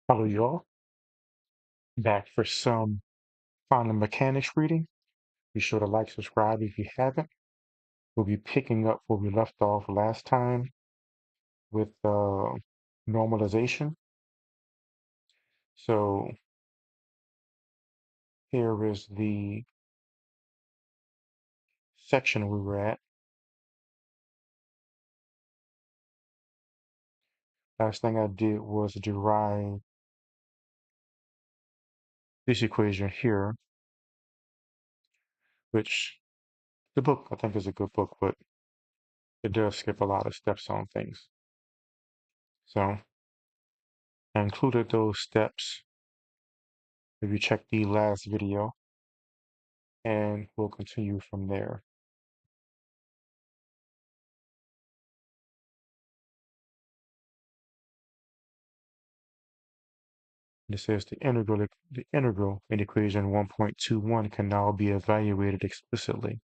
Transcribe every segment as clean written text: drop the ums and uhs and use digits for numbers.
Hello, y'all. Back for some quantum mechanics reading. Be sure to like, subscribe if you haven't. We'll be picking up where we left off last time with normalization. So here is the section we were at. Last thing I did was derive this equation here, which the book I think is a good book, but it does skip a lot of steps on things. So I included those steps if you check the last video, and we'll continue from there. It says the integral in equation 1.21 can now be evaluated explicitly.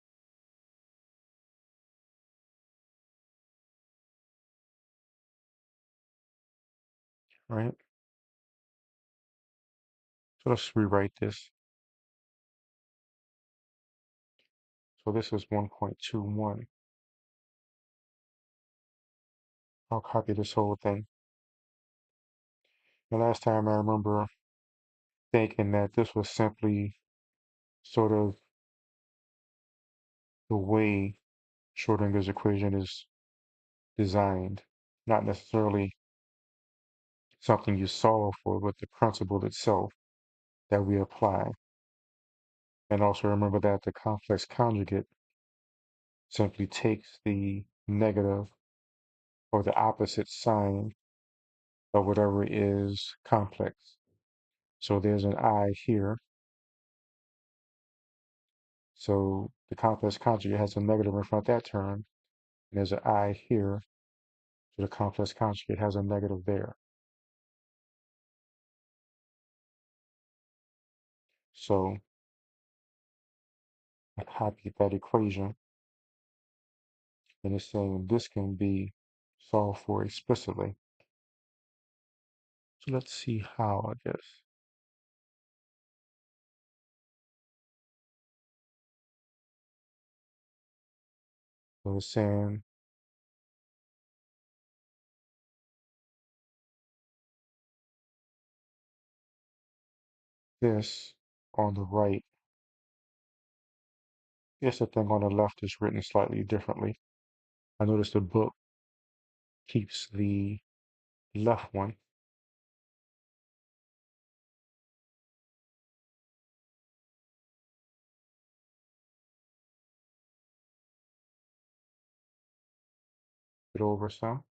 Right? So let's rewrite this. So this is 1.21. I'll copy this whole thing. The last time I remember thinking that this was simply sort of the way Schrodinger's equation is designed, not necessarily something you solve for, but the principle itself that we apply. And also remember that the complex conjugate simply takes the negative or the opposite sign of whatever is complex. So there's an I here. So the complex conjugate has a negative in front of that term. And there's an I here. So the complex conjugate has a negative there. So I copied that equation, and it's saying this can be solved for explicitly. So let's see how, I guess. So it's saying this on the right. Yes, the thing on the left is written slightly differently. I noticed the book keeps the left one. It over some.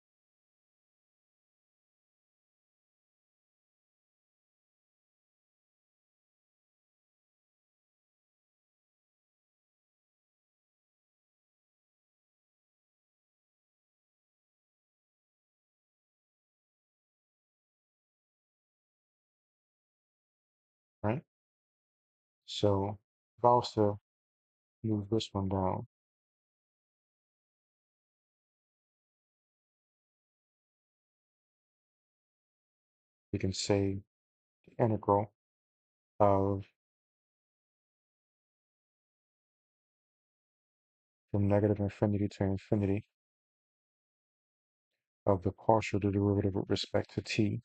Right? So if I was to move this one down, we can say the integral of from negative infinity to infinity of the partial derivative with respect to t.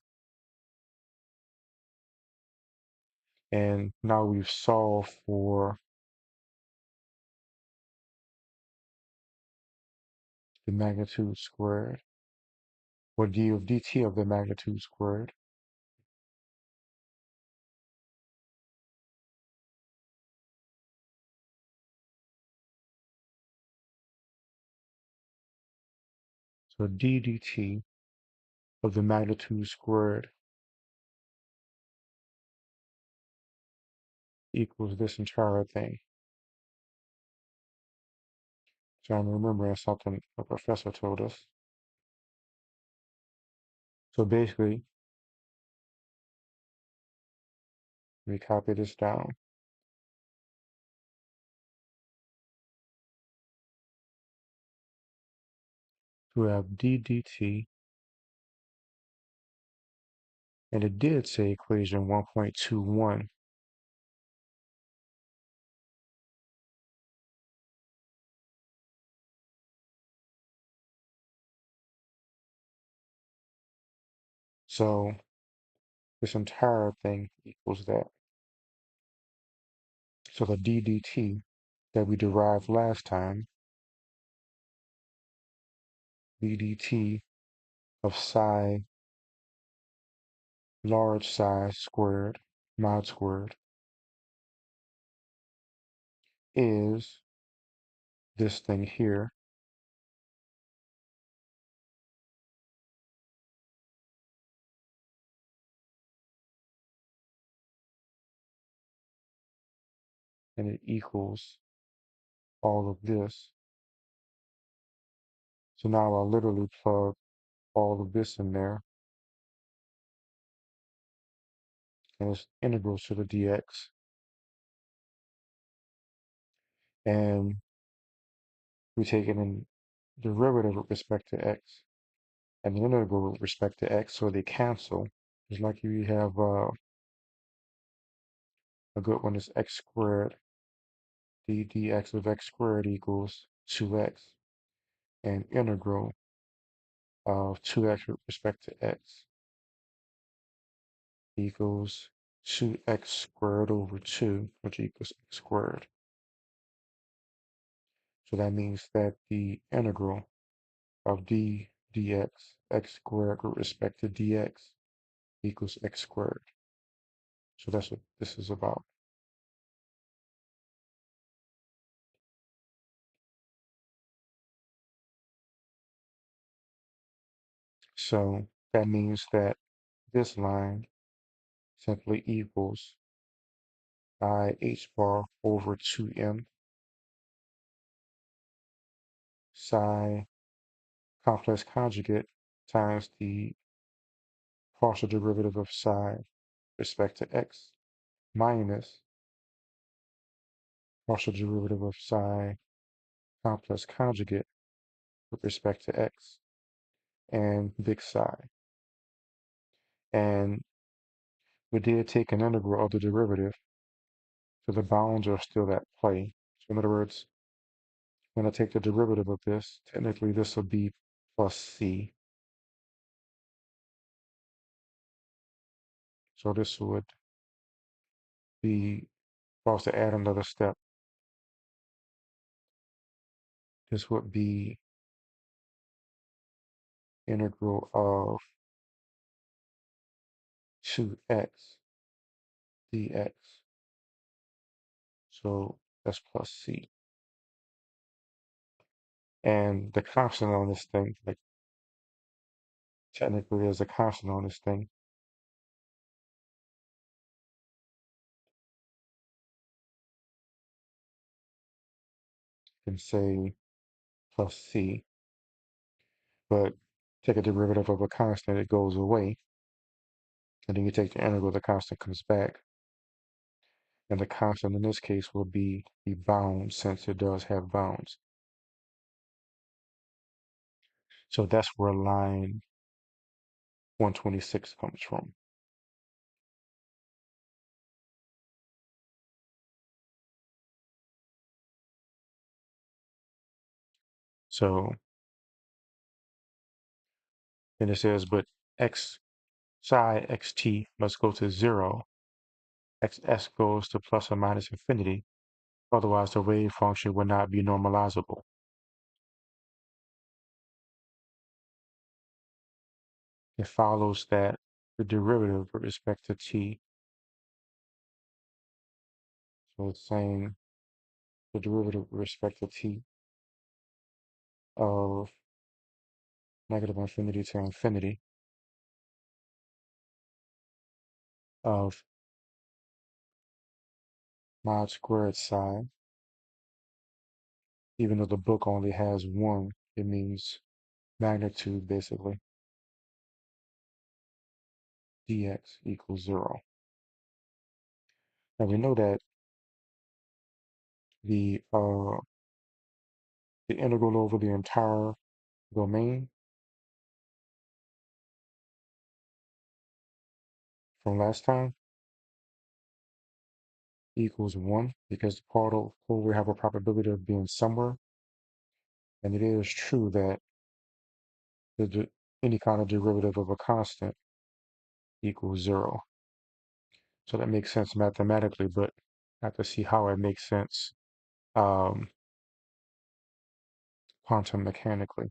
And now we've solved for the magnitude squared, or d of dt of the magnitude squared. So d dt of the magnitude squared equals this entire thing. So I'm remembering something a professor told us. So basically, we copy this down. We have d dt And it did say equation 1.21. So this entire thing equals that. So the d dt that we derived last time, d dt of psi large psi squared mod squared is this thing here, and it equals all of this. So now I'll literally plug all of this in there, and it's integral to the dx. And we take it in derivative with respect to x, and the integral with respect to x, so they cancel. Just like you have a good one is x squared, d dx of x squared equals 2x, and integral of 2x with respect to x equals 2x squared over 2, which equals x squared. So that means that the integral of d dx, x squared with respect to dx equals x squared. So that's what this is about. So that means that this line simply equals I h bar over 2m psi complex conjugate times the partial derivative of psi with respect to x minus partial derivative of psi complex conjugate with respect to x and big psi. And we did take an integral of the derivative, so the bounds are still at play. So in other words, when I take the derivative of this, technically this will be plus c. So this would be, if I was to add another step, this would be integral of 2x dx. So that's plus c. And the constant on this thing, like technically there's a constant on this thing, you can say plus c, but take a derivative of a constant, it goes away. And then you take the integral, the constant comes back. And the constant in this case will be the bound, since it does have bounds. So that's where line 126 comes from. So then it says, but x psi xt must go to 0, xs goes to plus or minus infinity, otherwise the wave function will not be normalizable. It follows that the derivative with respect to t, so it's saying the derivative with respect to t of negative infinity to infinity of mod squared psi, even though the book only has one, it means magnitude basically, dx equals 0. And we know that the the integral over the entire domain from last time equals 1 because the particle will have a probability of being somewhere. And it is true that any kind of derivative of a constant equals 0. So that makes sense mathematically, but I have to see how it makes sense um, quantum mechanically.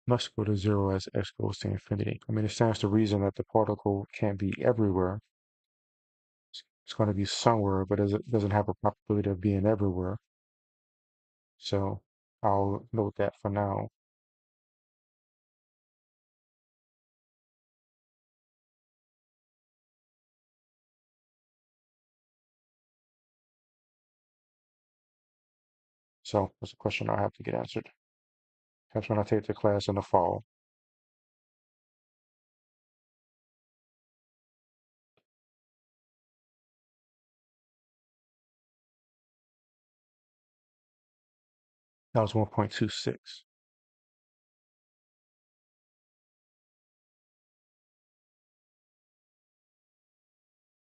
Must go to 0 as x goes to infinity. I mean, it stands to reason that the particle can't be everywhere. It's going to be somewhere, but it doesn't have a probability of being everywhere. So I'll note that for now. So that's a question I have to get answered. Perhaps when I take the class in the fall. That was 1.26.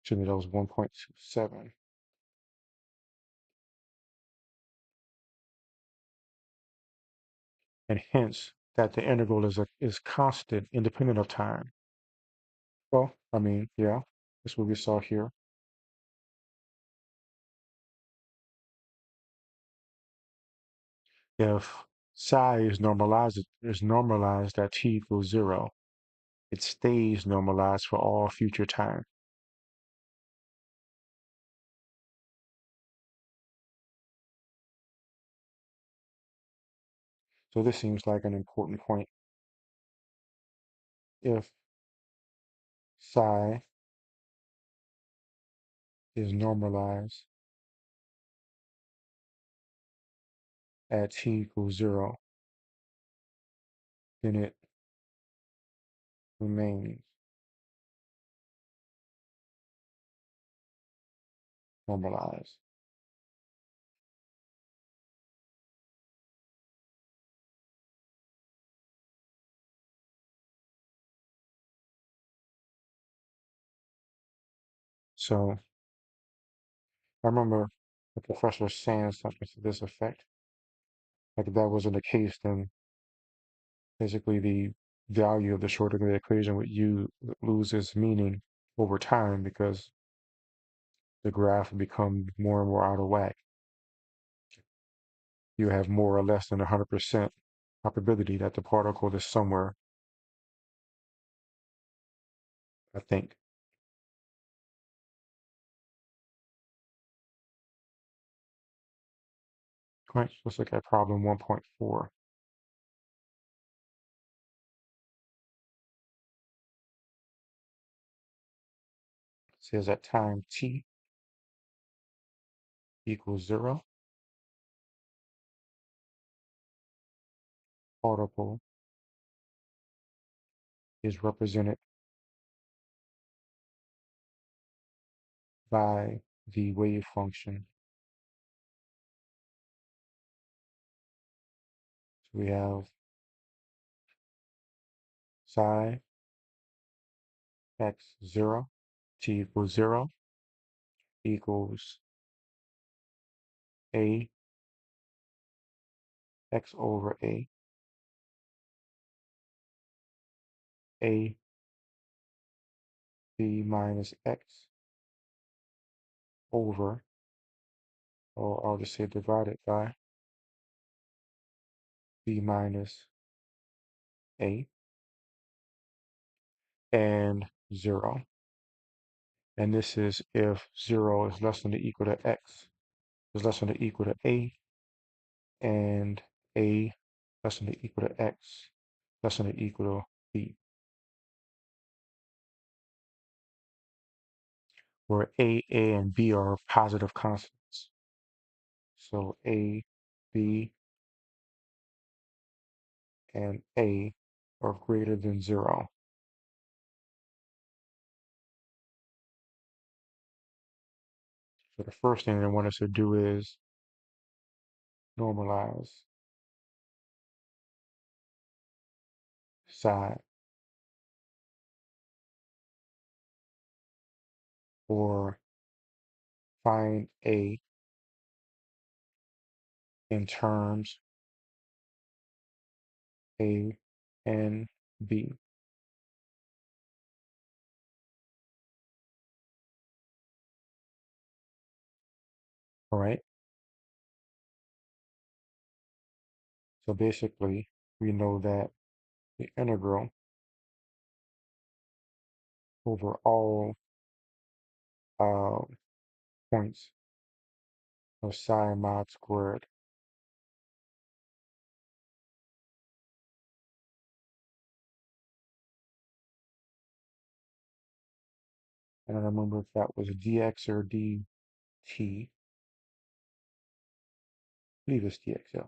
Excuse me, that was 1.27. And hence that the integral is constant independent of time. Well, I mean, yeah, that's what we saw here. If psi is normalized at t equals 0, it stays normalized for all future time. So this seems like an important point. If psi is normalized at t equals 0, then it remains normalized. So I remember the professor saying something to this effect. Like if that wasn't the case, then basically the value of the Schrodinger equation would lose its meaning over time because the graph would become more and more out of whack. You have more or less than 100% probability that the particle is somewhere, I think. All right, let's look at problem 1.4. It says at time t equals 0, particle is represented by the wave function. So we have psi x0, t equals 0, equals a x over a b minus x over, or I'll just say divided by b minus a and 0. And this is if 0 is less than or equal to x, is less than or equal to a, and a less than or equal to x, less than or equal to b, where a, and b are positive constants. So a, b, and a are greater than 0. So the first thing they want us to do is normalize side, or find A in terms A and B. All right. So basically, we know that the integral over all uh, points of psi mod squared. And I don't remember if that was dx or dt. I believe it's dx, yeah,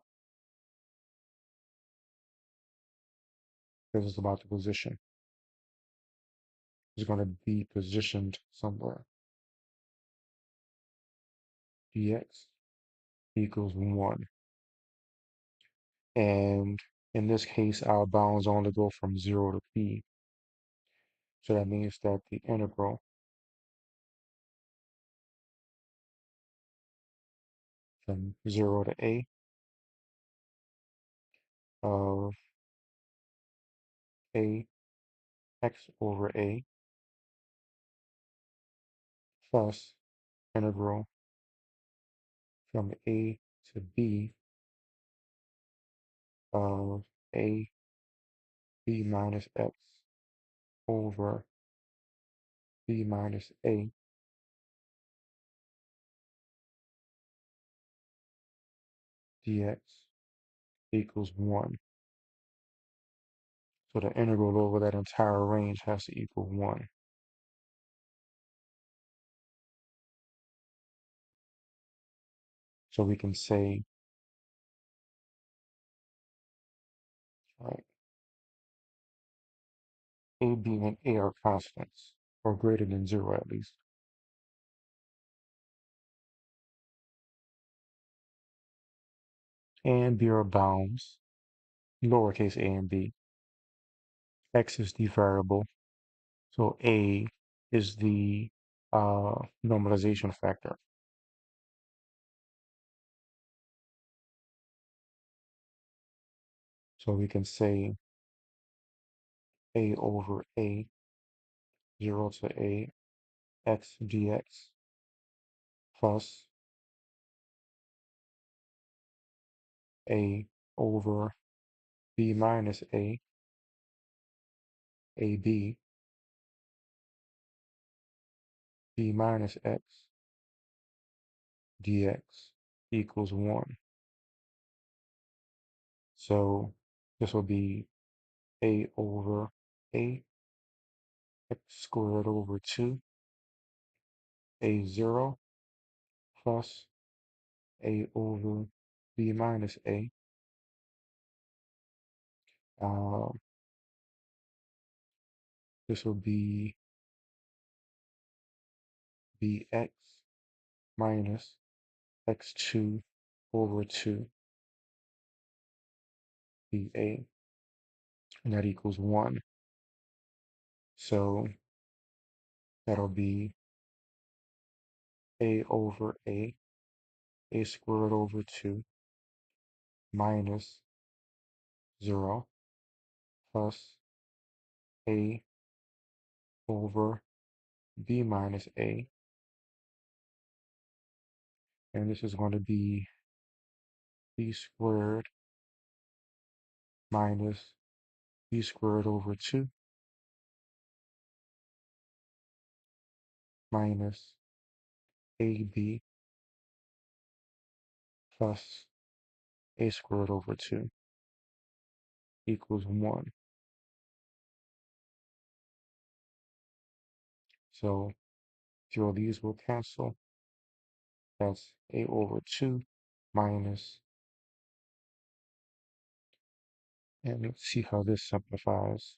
because it's about the position. It's going to be positioned somewhere. Dx equals 1. And in this case, our bounds only go from 0 to b. So that means that the integral from 0 to a of a x over a plus integral from a to b of a b minus x over b minus a dx equals 1. So the integral over that entire range has to equal 1. So we can say, right, a, b, and a are constants, or greater than 0 at least. A and b are bounds, lowercase a and b. X is the variable, so a is the normalization factor. So we can say a over a, 0 to a, x dx plus a over b minus a, ab, b minus x dx equals 1. So this will be a over a, x squared over 2, a 0 plus a over b minus a. Uh, this will be bx minus x2 over 2 ba, and that equals 1. So that'll be a over a squared over 2 minus 0 plus a over b minus a, and this is going to be b squared minus b squared over 2 minus ab plus a squared over 2 equals 1. So 0, these will cancel. That's a over 2 minus, and let's see how this simplifies.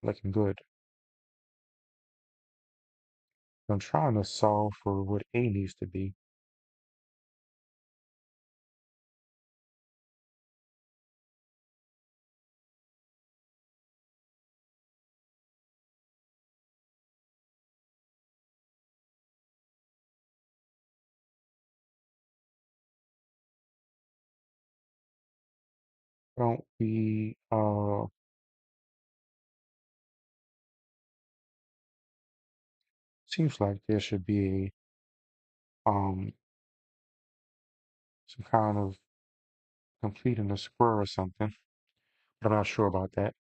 Looking good. I'm trying to solve for what a needs to be. don't we, seems like there should be some kind of completing a square or something, but I'm not sure about that.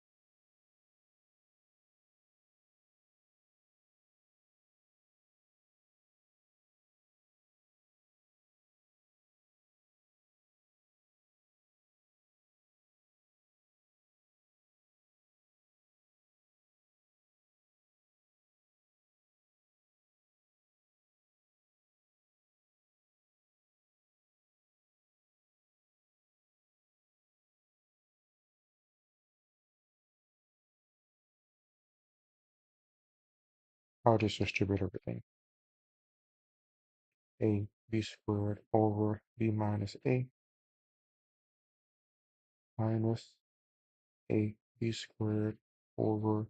I'll just distribute everything. A b squared over b minus a minus a b squared over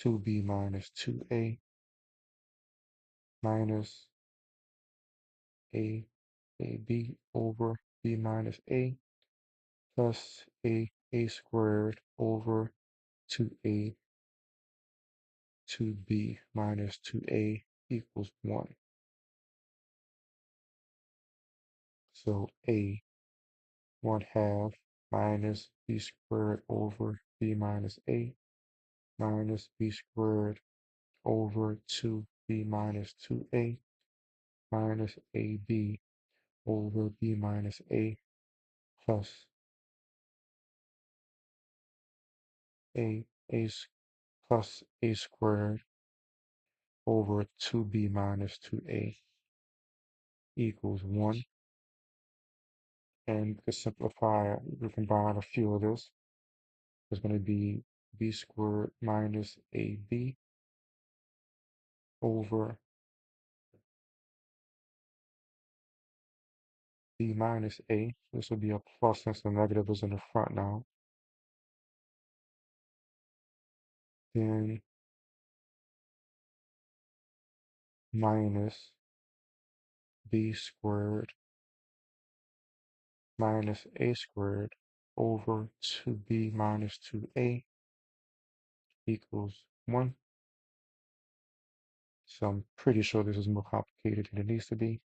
2b minus 2a minus a ab over b minus a plus a squared over 2a 2b minus 2a equals 1. So a 1/2 minus b squared over b minus a minus b squared over 2b minus 2a minus ab over b minus a plus a plus a squared over 2b minus 2a equals 1. And to simplify, we combine a few of this. There's going to be b squared minus ab over b minus a. This will be a plus since the negative is in the front now. Then minus b squared minus a squared over 2b minus 2a equals 1. So I'm pretty sure this is more complicated than it needs to be.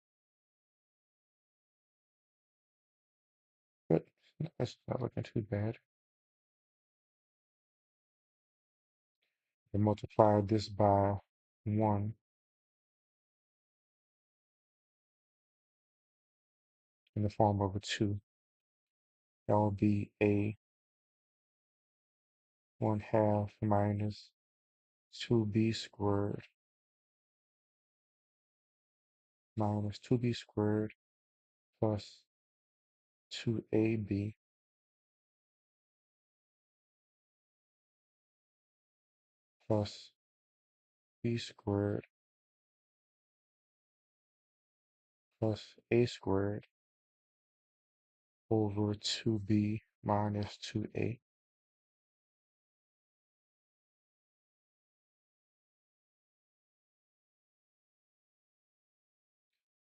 But that's not looking too bad. And multiply this by 1 in the form of a 2. That will be a 1/2 minus 2b squared minus 2b squared plus 2ab plus b squared plus a squared over 2b minus 2a.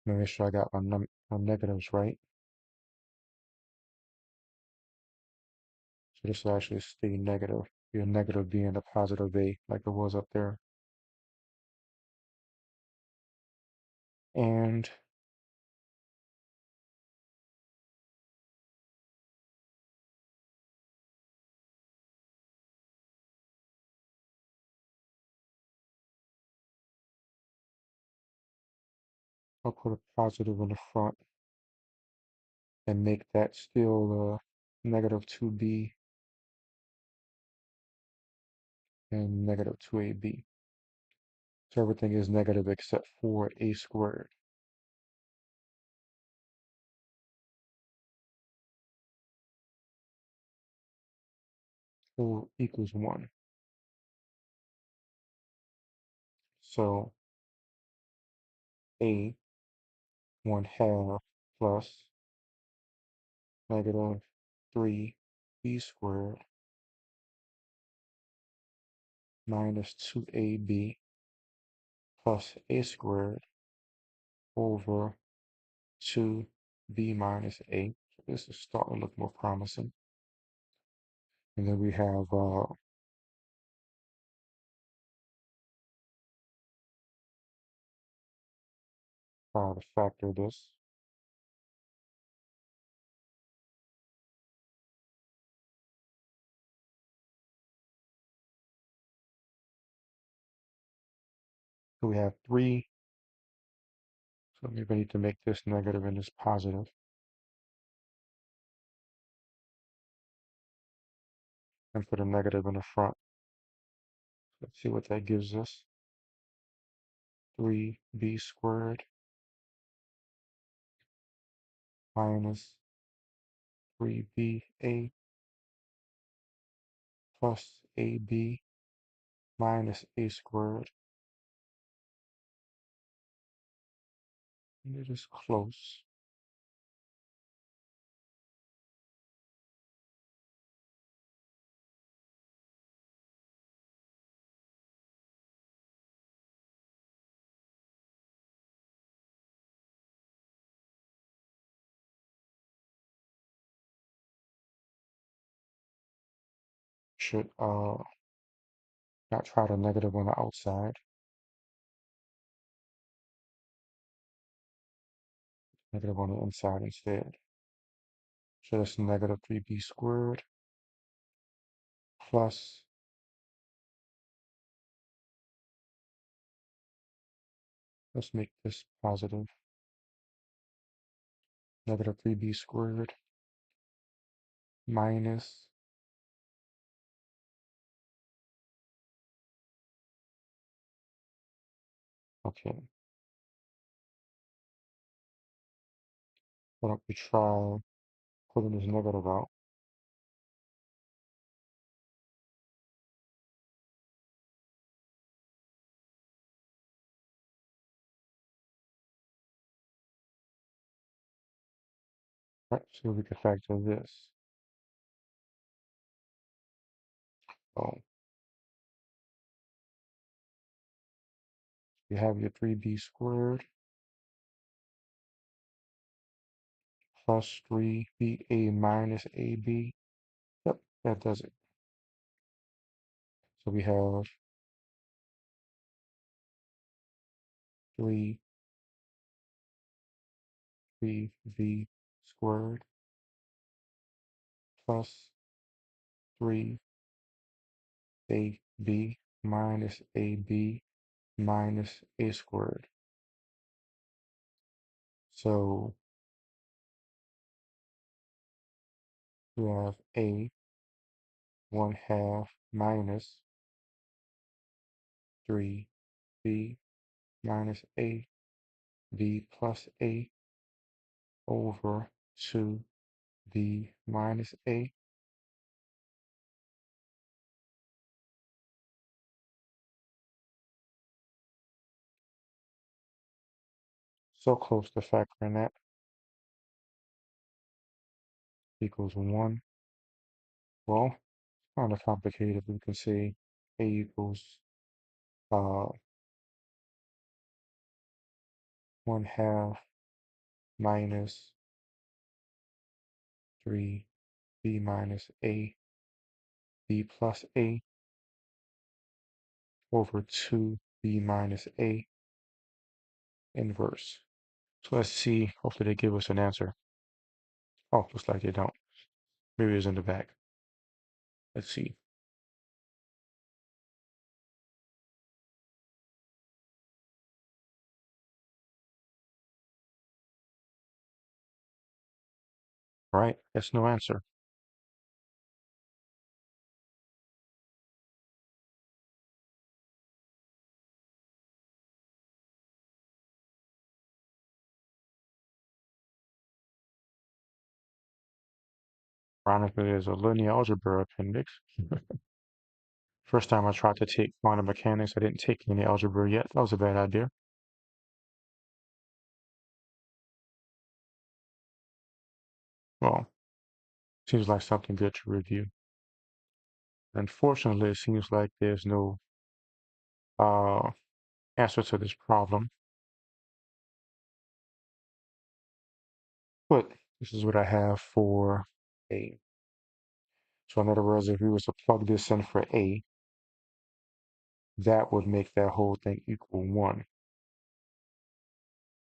Make sure I got my negatives right. So this will actually stay negative. Your negative being a positive a like it was up there. And I'll put a positive in the front and make that still negative 2b and negative 2ab. So everything is negative except for a squared. So equals 1. So a 1/2 plus negative 3b squared minus 2ab plus a squared over 2b minus a. So this is starting to look more promising. And then we have to factor this. So we have 3. So we're going to need to make this negative and this positive. And put a negative in the front. Let's see what that gives us. 3b squared minus 3ba plus ab minus a squared. And it is close. Should not try the negative on the outside. Negative on the inside instead. So that's negative 3b squared plus let's make this positive. Negative 3b squared minus okay. Why don't we try putting this negative out? Right, so we can factor this. So you have your 3b squared plus 3ba minus ab. Yep, that does it. So we have 3v squared plus 3ab minus ab minus a squared. So we have a 1/2 minus 3b minus a b plus a over 2b minus a. So close to factoring that. Equals 1. Well, kind of complicated. We can say a equals uh 1/2 minus 3b minus a b plus a over 2b minus a inverse. So let's see. Hopefully they give us an answer. Oh, looks like they don't. Maybe it's in the back. Let's see. All right, that's no answer. Ironically, there's a linear algebra appendix. First time I tried to take quantum mechanics, I didn't take any algebra yet. That was a bad idea. Well, seems like something good to review. Unfortunately, it seems like there's no uh, answer to this problem, but this is what I have for a So in other words, if we was to plug this in for A, that would make that whole thing equal 1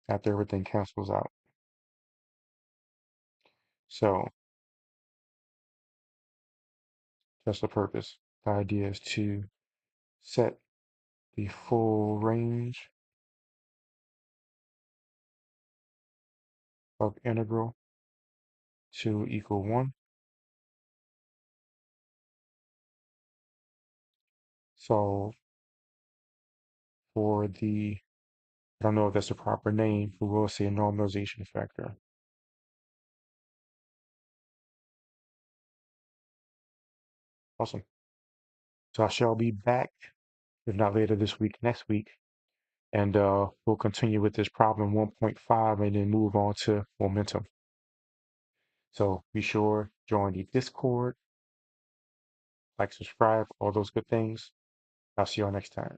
after everything cancels out. So that's the purpose. The idea is to set the full range of integral to equal 1. So for the, I don't know if that's the proper name, but we'll say normalization factor. Awesome. So I shall be back, if not later this week, next week, and we'll continue with this problem 1.5 and then move on to momentum. So be sure join the Discord, like, subscribe, all those good things. I'll see y'all next time.